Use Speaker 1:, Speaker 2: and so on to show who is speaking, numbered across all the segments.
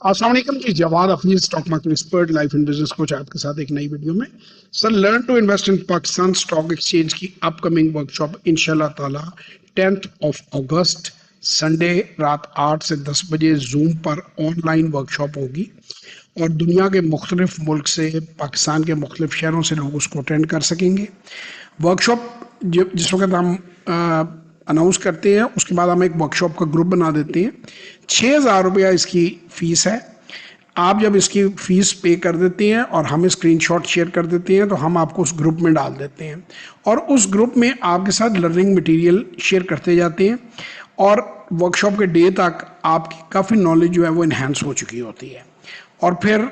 Speaker 1: अस्सलाम वालेकुम जी। Jawad Hafeez, stock market expert, life and business coach, आपके साथ एक नई वीडियो में। Sir, learn to invest in Pakistan stock exchange की अपकमिंग वर्कशॉप इंशाल्लाह ताला 10th of अगस्त संडे रात 8 से 10 बजे जूम पर ऑनलाइन वर्कशॉप होगी और दुनिया के मुख्तलिफ मुल्क से, पाकिस्तान के मुख्तलिफ शहरों से लोग उसको अटेंड कर सकेंगे। वर्कशॉप जिस वक्त हम अनाउंस करते हैं उसके बाद हम एक वर्कशॉप का ग्रुप बना देते हैं। 6,000 रुपया इसकी फ़ीस है। आप जब इसकी फ़ीस पे कर देते हैं और हमें स्क्रीनशॉट शेयर कर देते हैं तो हम आपको उस ग्रुप में डाल देते हैं और उस ग्रुप में आपके साथ लर्निंग मटेरियल शेयर करते जाते हैं और वर्कशॉप के डे तक आपकी काफ़ी नॉलेज जो है वो इन्हेंस हो चुकी होती है। और फिर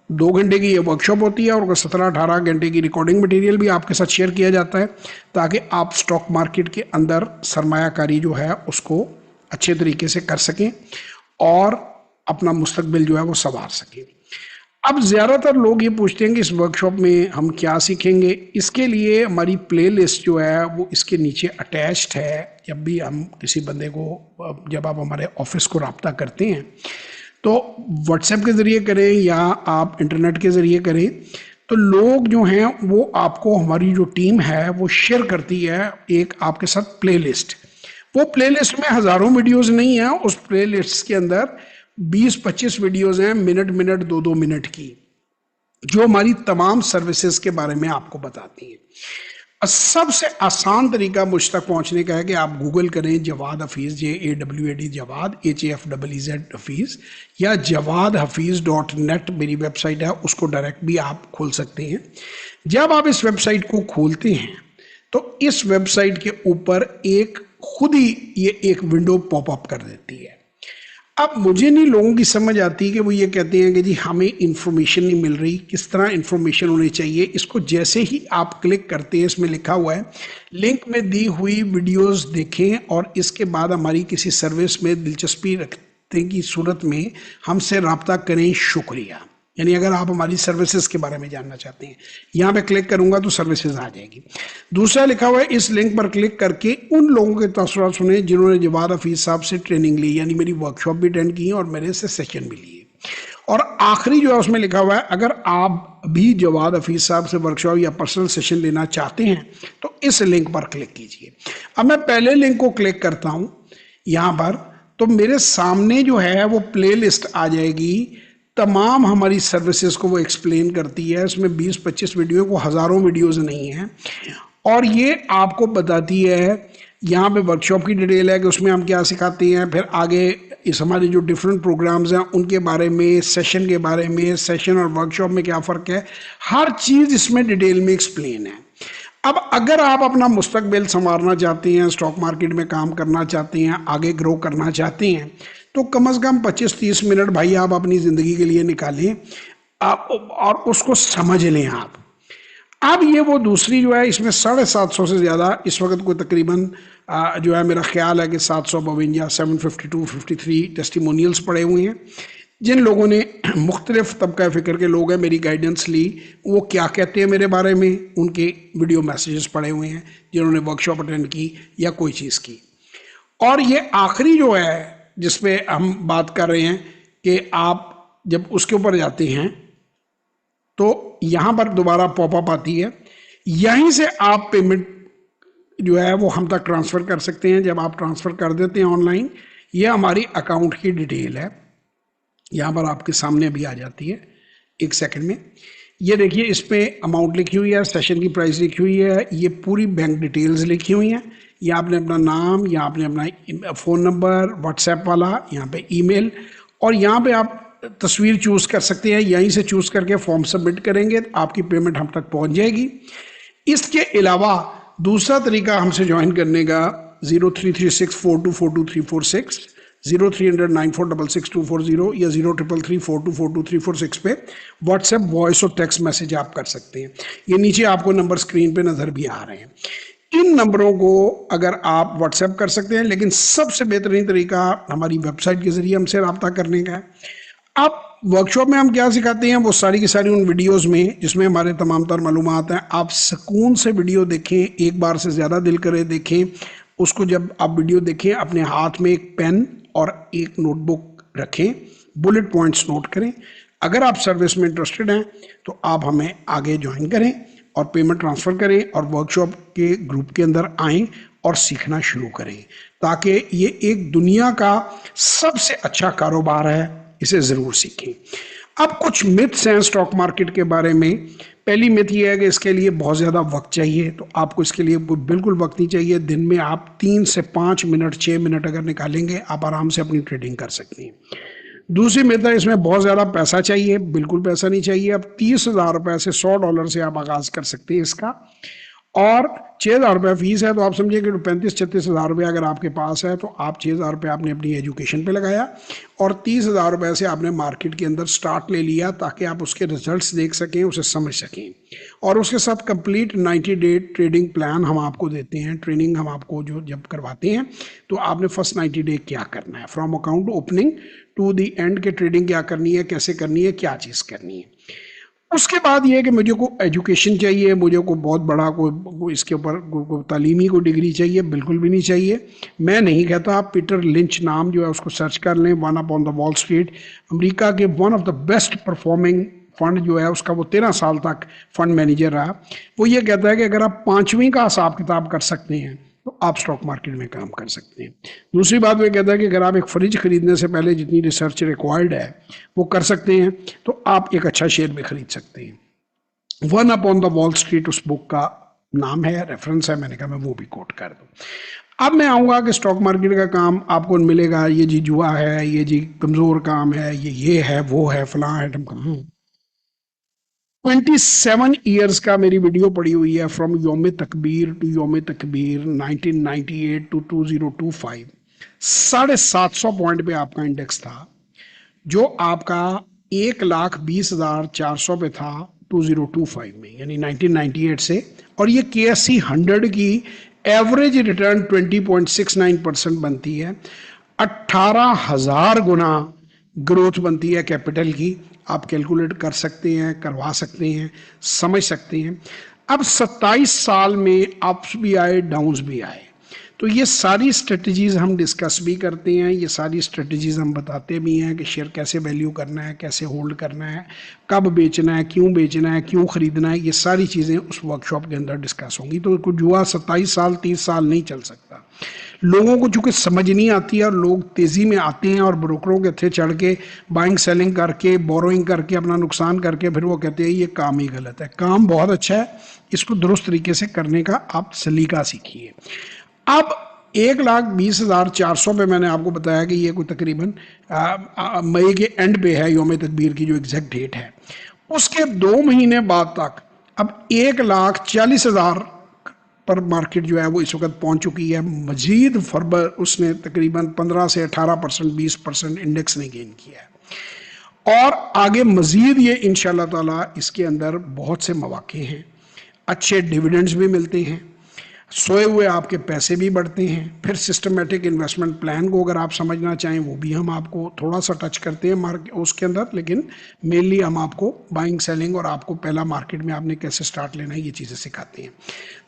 Speaker 1: 2 घंटे की ये वर्कशॉप होती है और 17-18 घंटे की रिकॉर्डिंग मटेरियल भी आपके साथ शेयर किया जाता है ताकि आप स्टॉक मार्केट के अंदर सरमायाकारी जो है उसको अच्छे तरीके से कर सकें और अपना मुस्तकबिल जो है वो संवार सकें। अब ज़्यादातर लोग ये पूछते हैं कि इस वर्कशॉप में हम क्या सीखेंगे। इसके लिए हमारी प्लेलिस्ट जो है वो इसके नीचे अटैच्ड है। जब भी हम किसी बंदे को, जब आप हमारे ऑफिस को रब्ता करते हैं तो व्हाट्सएप के ज़रिए करें या आप इंटरनेट के ज़रिए करें तो लोग जो हैं वो आपको, हमारी जो टीम है वो शेयर करती है एक आपके साथ प्लेलिस्ट। वो प्लेलिस्ट में हज़ारों वीडियोस नहीं है, उस प्लेलिस्ट के अंदर 20-25 वीडियोस हैं, मिनट 2-2 मिनट की, जो हमारी तमाम सर्विसेज के बारे में आपको बताती हैं। सबसे आसान तरीका मुझ तक पहुंचने का है कि आप गूगल करें जवाद हफीज़, JAWAD जवाद, HAFEEZ हफीज़, या jawadhafiz.net मेरी वेबसाइट है, उसको डायरेक्ट भी आप खोल सकते हैं। जब आप इस वेबसाइट को खोलते हैं तो इस वेबसाइट के ऊपर एक खुद ही ये एक विंडो पॉपअप कर देती है। अब मुझे नहीं लोगों की समझ आती कि वो ये कहते हैं कि जी हमें इंफॉर्मेशन नहीं मिल रही, किस तरह इंफॉर्मेशन होनी चाहिए। इसको जैसे ही आप क्लिक करते हैं, इसमें लिखा हुआ है लिंक में दी हुई वीडियोस देखें और इसके बाद हमारी किसी सर्विस में दिलचस्पी रखने की सूरत में हमसे रब्ता करें, शुक्रिया। यानी अगर आप हमारी सर्विसेज के बारे में जानना चाहते हैं, यहाँ पे क्लिक करूंगा तो सर्विसेज आ जाएगी। दूसरा लिखा हुआ है इस लिंक पर क्लिक करके उन लोगों के तसव्वुरात सुने जिन्होंने जवाद हफीज साहब से ट्रेनिंग ली, यानी मेरी वर्कशॉप भी अटेंड की और मेरे से सेशन भी लिए। और आखिरी जो है उसमें लिखा हुआ है अगर आप भी जवाद हफीज साहब से वर्कशॉप या पर्सनल सेशन लेना चाहते हैं तो इस लिंक पर क्लिक कीजिए। अब मैं पहले लिंक को क्लिक करता हूं यहाँ पर, तो मेरे सामने जो है वो प्ले लिस्ट आ जाएगी। तमाम हमारी सर्विसेज को वो एक्सप्लेन करती है। इसमें 20-25 वीडियो को, हज़ारों वीडियोस नहीं हैं। और ये आपको बताती है, यहाँ पे वर्कशॉप की डिटेल है कि उसमें हम क्या सिखाते हैं, फिर आगे इस हमारे जो डिफरेंट प्रोग्राम्स हैं उनके बारे में, सेशन के बारे में, सेशन और वर्कशॉप में क्या फ़र्क है, हर चीज़ इसमें डिटेल में एक्सप्लेन है। अब अगर आप अपना मुस्तकबिल संवारना चाहते हैं, स्टॉक मार्केट में काम करना चाहते हैं, आगे ग्रो करना चाहते हैं, तो कम से कम 25-30 मिनट भाई आप अपनी ज़िंदगी के लिए निकालें और उसको समझ लें आप। अब ये वो दूसरी जो है, इसमें 750 से ज़्यादा इस वक्त को तकरीबन जो है मेरा ख्याल है कि 752 752-53 टेस्टिमोनियल्स पड़े हुए हैं। जिन लोगों ने मुख्तलिफ तबका फ़िक्र के लोग हैं मेरी गाइडेंस ली, वो क्या कहते हैं मेरे बारे में, उनके वीडियो मैसेजेस पड़े हुए हैं जिन्होंने वर्कशॉप अटेंड की या कोई चीज़ की। और ये आखिरी जो है जिसपे हम बात कर रहे हैं कि आप जब उसके ऊपर जाते हैं तो यहाँ पर दोबारा पॉपअप आती है, यहीं से आप पेमेंट जो है वो हम तक ट्रांसफ़र कर सकते हैं। जब आप ट्रांसफ़र कर देते हैं ऑनलाइन, ये हमारी अकाउंट की डिटेल है, यहाँ पर आपके सामने भी आ जाती है एक सेकंड में। ये देखिए, इस पर अमाउंट लिखी हुई है, सेशन की प्राइस लिखी हुई है, ये पूरी बैंक डिटेल्स लिखी हुई हैं। या आपने अपना नाम, या आपने अपना फ़ोन नंबर, व्हाट्सएप वाला, यहाँ पे ईमेल, और यहाँ पे आप तस्वीर चूज़ कर सकते हैं। यहीं से चूज़ करके फॉर्म सबमिट करेंगे तो आपकी पेमेंट हम तक पहुँच जाएगी। इसके अलावा दूसरा तरीका हमसे ज्वाइन करने का 033642424346, 03009466 या 033342424346 पे व्हाट्सएप वॉइस और टेक्स्ट मैसेज आप कर सकते हैं। ये नीचे आपको नंबर स्क्रीन पे नज़र भी आ रहे हैं। इन नंबरों को अगर आप व्हाट्सएप कर सकते हैं, लेकिन सबसे बेहतरीन तरीका हमारी वेबसाइट के ज़रिए हमसे रब्ता करने का है। अब वर्कशॉप में हम क्या सिखाते हैं वो सारी की सारी उन वीडियोस में जिसमें हमारे तमाम तर मालूमात हैं। आप सुकून से वीडियो देखें, एक बार से ज़्यादा दिल करे देखें उसको। जब आप वीडियो देखें, अपने हाथ में एक पेन और एक नोटबुक रखें, बुलेट पॉइंट्स नोट करें। अगर आप सर्विस में इंटरेस्टेड हैं तो आप हमें आगे ज्वाइन करें और पेमेंट ट्रांसफ़र करें और वर्कशॉप के ग्रुप के अंदर आएँ और सीखना शुरू करें, ताकि ये एक दुनिया का सबसे अच्छा कारोबार है, इसे ज़रूर सीखें। अब कुछ मिथ्स हैं स्टॉक मार्केट के बारे में। पहली मिथ ये है कि इसके लिए बहुत ज़्यादा वक्त चाहिए, तो आपको इसके लिए बिल्कुल वक्त नहीं चाहिए। दिन में आप 3 से 5 मिनट 6 मिनट अगर निकालेंगे, आप आराम से अपनी ट्रेडिंग कर सकते हैं। दूसरी मिथ है इसमें बहुत ज़्यादा पैसा चाहिए। बिल्कुल पैसा नहीं चाहिए। अब 30,000 रुपये से $100 से आप आगाज़ कर सकते हैं इसका, और 6,000 रुपये फीस है। तो आप समझिए कि 35-36 हज़ार रुपये अगर आपके पास है तो आप 6,000 रुपये आपने अपनी एजुकेशन पे लगाया और 30,000 रुपये से आपने मार्केट के अंदर स्टार्ट ले लिया, ताकि आप उसके रिजल्ट्स देख सकें, उसे समझ सकें। और उसके साथ कंप्लीट 90 डे ट्रेडिंग प्लान हम आपको देते हैं। ट्रेनिंग हम आपको जो जब करवाते हैं तो आपने फर्स्ट 90 डे क्या करना है, from account opening to the end के ट्रेडिंग क्या करनी है, कैसे करनी है, क्या चीज़ करनी है। उसके बाद ये है कि मुझे को एजुकेशन चाहिए, मुझे को बहुत बड़ा कोई इसके ऊपर को तालीमी को डिग्री चाहिए, बिल्कुल भी नहीं चाहिए। मैं नहीं कहता। आप पीटर लिंच नाम जो है उसको सर्च कर लें, one upon the Wall Street, America के one of the best performing fund जो है उसका वो 13 साल तक फंड मैनेजर रहा। वो ये कहता है कि अगर आप 5वीं का हिसाब किताब कर सकते हैं तो आप स्टॉक मार्केट में काम कर सकते हैं। दूसरी बात वो कहता है कि अगर आप एक फ्रिज खरीदने से पहले जितनी रिसर्च रिक्वायर्ड है वो कर सकते हैं तो आप एक अच्छा शेयर भी खरीद सकते हैं। One upon the Wall street उस बुक का नाम है, रेफरेंस है, मैंने कहा मैं वो भी कोट कर दूं। अब मैं आऊँगा कि स्टॉक मार्केट का काम आपको मिलेगा, ये जी जुआ है, ये जी कमज़ोर काम है, ये है, वो है, फलां है, ढमका। 27 ईयर्स का मेरी वीडियो पड़ी हुई है, फ्रॉम योम तकबीर टू योम तकबीर 1998 टू 2025। 750 पॉइंट पे आपका इंडेक्स था, जो आपका 1,20,400 पे था 2025 में, यानी 1998 से। और ये KSE 100 की एवरेज रिटर्न 20.69% बनती है। 18,000 गुना ग्रोथ बनती है कैपिटल की। आप कैलकुलेट कर सकते हैं, करवा सकते हैं, समझ सकते हैं। अब 27 साल में अप्स भी आए, डाउन्स भी आए, तो ये सारी स्ट्रेटजीज हम डिस्कस भी करते हैं, ये सारी स्ट्रेटजीज हम बताते भी हैं कि शेयर कैसे वैल्यू करना है, कैसे होल्ड करना है, कब बेचना है, क्यों खरीदना है, ये सारी चीज़ें उस वर्कशॉप के अंदर डिस्कस होंगी। तो कुछ जुआ 27 साल 30 साल नहीं चल सकता। लोगों को चूंकि समझ नहीं आती है और लोग तेज़ी में आते हैं और ब्रोकरों के थे चढ़ के बाइंग सेलिंग करके बोरोइंग करके अपना नुकसान करके फिर वो कहते हैं ये काम ही गलत है। काम बहुत अच्छा है, इसको दुरुस्त तरीके से करने का आप सलीका सीखिए। अब 1,20,400 पे मैंने आपको बताया कि ये कोई तकरीबन मई के एंड पे है, योम तकबीर की जो एग्जैक्ट डेट है। उसके 2 महीने बाद तक अब 1,40,000 पर मार्केट जो है वो इस वक्त पहुंच चुकी है। मजीद फरबर उसने तकरीबन 15 से 18%, 20% इंडेक्स ने गेन किया है और आगे मजीद ये इंशाल्लाह ताला इसके अंदर बहुत से मौके हैं। अच्छे डिविडेंड्स भी मिलते हैं, सोए हुए आपके पैसे भी बढ़ते हैं। फिर सिस्टमेटिक इन्वेस्टमेंट प्लान को अगर आप समझना चाहें वो भी हम आपको थोड़ा सा टच करते हैं मार्केट उसके अंदर, लेकिन मेनली हम आपको बाइंग सेलिंग और आपको पहला मार्केट में आपने कैसे स्टार्ट लेना है ये चीज़ें सिखाते हैं।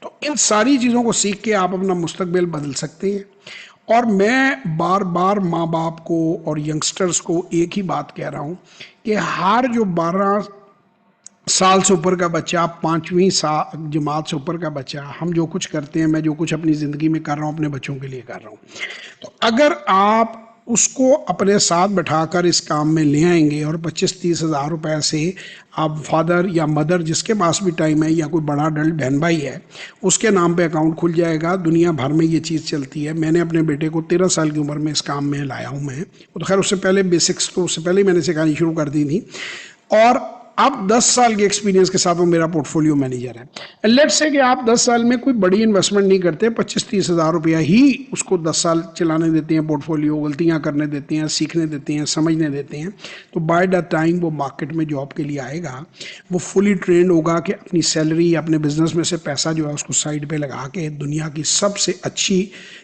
Speaker 1: तो इन सारी चीज़ों को सीख के आप अपना मुस्तकबिल बदल सकते हैं। और मैं बार बार माँ बाप को और यंगस्टर्स को एक ही बात कह रहा हूँ कि हर जो 12 साल से ऊपर का बच्चा, 5वीं जमात से ऊपर का बच्चा, हम जो कुछ करते हैं, मैं जो कुछ अपनी ज़िंदगी में कर रहा हूँ अपने बच्चों के लिए कर रहा हूँ, तो अगर आप उसको अपने साथ बैठाकर इस काम में ले आएंगे और 25-30 हज़ार रुपए से आप फादर या मदर जिसके पास भी टाइम है या कोई बड़ा अडल्ट बहन भाई है उसके नाम पे अकाउंट खुल जाएगा। दुनिया भर में ये चीज़ चलती है। मैंने अपने बेटे को 13 साल की उम्र में इस काम में लाया हूँ मैं, तो खैर उससे पहले बेसिक्स तो उससे पहले ही मैंने सिखानी शुरू कर दी थी और अब 10 साल के एक्सपीरियंस के साथ वो मेरा पोर्टफोलियो मैनेजर है। लेट्स से कि आप 10 साल में कोई बड़ी इन्वेस्टमेंट नहीं करते, 25-30 हज़ार रुपया ही उसको 10 साल चलाने देते हैं, पोर्टफोलियो गलतियां करने देते हैं, सीखने देते हैं, समझने देते हैं, तो बाय द टाइम वो मार्केट में जॉब के लिए आएगा वो फुली ट्रेंड होगा कि अपनी सैलरी अपने बिजनेस में से पैसा जो है उसको साइड पे लगा के दुनिया की सबसे अच्छी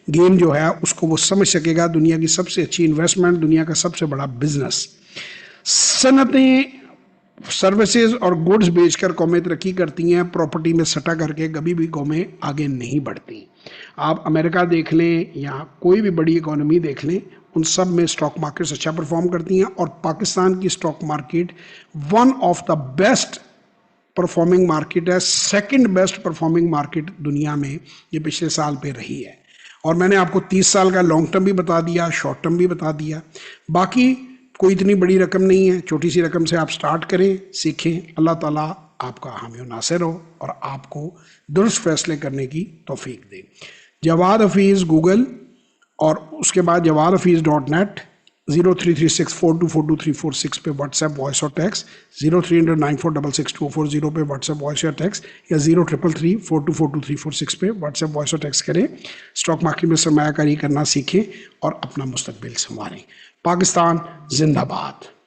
Speaker 1: गेम जो है उसको वो समझ सकेगा। दुनिया की सबसे अच्छी इन्वेस्टमेंट, दुनिया का सबसे बड़ा बिजनेस, सनतें सर्विसेज और गुड्स बेचकर कौमें तरक्की करती हैं, प्रॉपर्टी में सटा करके कभी भी कौमें आगे नहीं बढ़ती। आप अमेरिका देख लें या कोई भी बड़ी इकोनॉमी देख लें, उन सब में स्टॉक मार्केट्स अच्छा परफॉर्म करती हैं, और पाकिस्तान की stock market one of the best performing market है, सेकंड बेस्ट परफॉर्मिंग मार्केट दुनिया में ये पिछले साल पे रही है। और मैंने आपको 30 साल का लॉन्ग टर्म भी बता दिया, शॉर्ट टर्म भी बता दिया। बाकी कोई इतनी बड़ी रकम नहीं है, छोटी सी रकम से आप स्टार्ट करें, सीखें। अल्लाह ताला आपका हामी नासिर हो और आपको दुरुस्त फैसले करने की तौफीक दे। जवाद हफीज़ गूगल, और उसके बाद jawadhafiz.net, 0336424236 पे व्हाट्सएप वॉइस और टेक्स्ट, 030094662040 पे व्हाट्सएप वॉइस या टेक्स्ट, या 0333424236 पे व्हाट्सएप वॉइस और टेक्स्ट करें। स्टॉक मार्केट में सरमायाकारी करना सीखें और अपना मुस्तकबिल संवारें। पाकिस्तान जिंदाबाद।